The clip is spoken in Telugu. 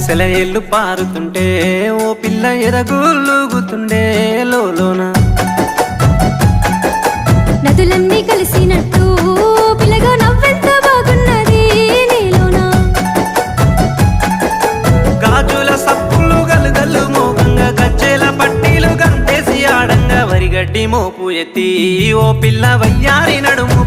సెలయేళ్ళు పారుతుంటే ఓ పిల్ల ఎరగులుగుతుండే లోన నదులన్నీ కలిసినట్టు పిల్లగా నవ్వెంత బాగున్నది నీలోన గాజుల సప్పులు గలుగల్లు మోగంగా గజ్జెల పట్టీలు గంటేసి ఆడంగా వరిగడ్డి మోపు ఎత్తి ఓ పిల్ల వయ్యారి నడుము